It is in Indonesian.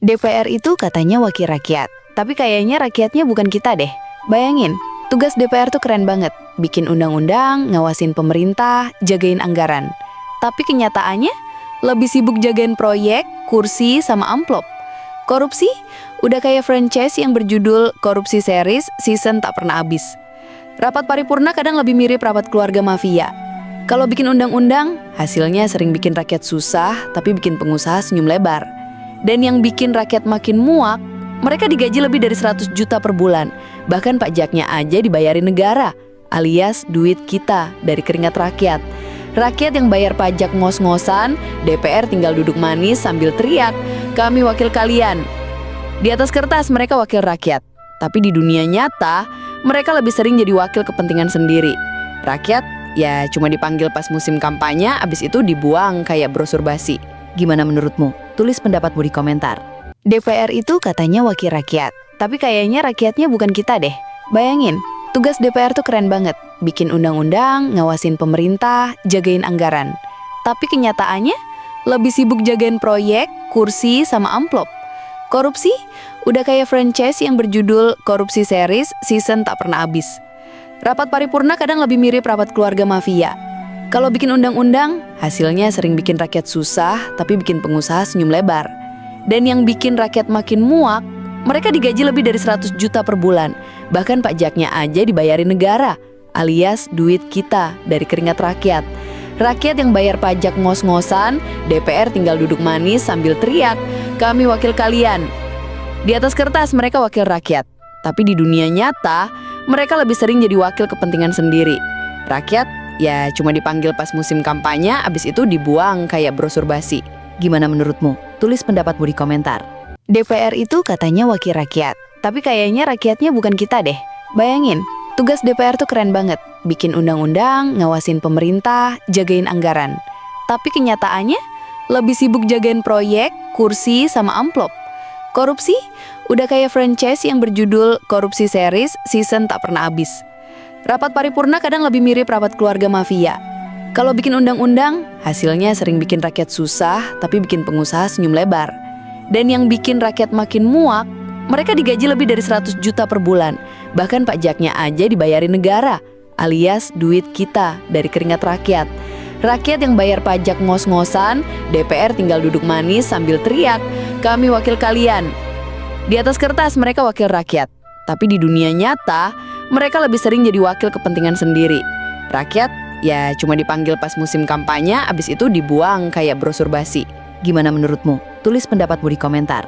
DPR itu katanya wakil rakyat, tapi kayaknya rakyatnya bukan kita deh. Bayangin, tugas DPR tuh keren banget. Bikin undang-undang, ngawasin pemerintah, jagain anggaran. Tapi kenyataannya, lebih sibuk jagain proyek, kursi, sama amplop. Korupsi? Udah kayak franchise yang berjudul Korupsi Series, season tak pernah habis. Rapat paripurna kadang lebih mirip rapat keluarga mafia. Kalau bikin undang-undang, hasilnya sering bikin rakyat susah, tapi bikin pengusaha senyum lebar. Dan yang bikin rakyat makin muak, mereka digaji lebih dari 100 juta per bulan. Bahkan pajaknya aja dibayarin negara, alias duit kita dari keringat rakyat. Rakyat yang bayar pajak ngos-ngosan, DPR tinggal duduk manis sambil teriak, "Kami wakil kalian." Di atas kertas mereka wakil rakyat, tapi di dunia nyata, mereka lebih sering jadi wakil kepentingan sendiri. Rakyat, ya cuma dipanggil pas musim kampanye, abis itu dibuang kayak brosur basi. Gimana menurutmu? Tulis pendapatmu di komentar. DPR itu katanya wakil rakyat, tapi kayaknya rakyatnya bukan kita deh. Bayangin, tugas DPR tuh keren banget. Bikin undang-undang, ngawasin pemerintah, jagain anggaran. Tapi kenyataannya, lebih sibuk jagain proyek, kursi, sama amplop. Korupsi? Udah kayak franchise yang berjudul Korupsi Series, season tak pernah habis. Rapat paripurna kadang lebih mirip rapat keluarga mafia. Kalau bikin undang-undang, hasilnya sering bikin rakyat susah, tapi bikin pengusaha senyum lebar. Dan yang bikin rakyat makin muak, mereka digaji lebih dari 100 juta per bulan. Bahkan pajaknya aja dibayarin negara, alias duit kita dari keringat rakyat. Rakyat yang bayar pajak ngos-ngosan, DPR tinggal duduk manis sambil teriak, "Kami wakil kalian." Di atas kertas mereka wakil rakyat, tapi di dunia nyata, mereka lebih sering jadi wakil kepentingan sendiri. Rakyat, ya cuma dipanggil pas musim kampanye, abis itu dibuang kayak brosur basi. Gimana menurutmu? Tulis pendapatmu di komentar. DPR itu katanya wakil rakyat, tapi kayaknya rakyatnya bukan kita deh. Bayangin, tugas DPR tuh keren banget. Bikin undang-undang, ngawasin pemerintah, jagain anggaran. Tapi kenyataannya, lebih sibuk jagain proyek, kursi, sama amplop. Korupsi? Udah kayak franchise yang berjudul Korupsi Series, season tak pernah habis. Rapat paripurna kadang lebih mirip rapat keluarga mafia. Kalau bikin undang-undang, hasilnya sering bikin rakyat susah, tapi bikin pengusaha senyum lebar. Dan yang bikin rakyat makin muak, mereka digaji lebih dari 100 juta per bulan. Bahkan pajaknya aja dibayarin negara, alias duit kita dari keringat rakyat. Rakyat yang bayar pajak ngos-ngosan, DPR tinggal duduk manis sambil teriak, "Kami wakil kalian." Di atas kertas mereka wakil rakyat, tapi di dunia nyata, mereka lebih sering jadi wakil kepentingan sendiri. Rakyat, ya cuma dipanggil pas musim kampanye, abis itu dibuang kayak brosur basi. Gimana menurutmu? Tulis pendapatmu di komentar.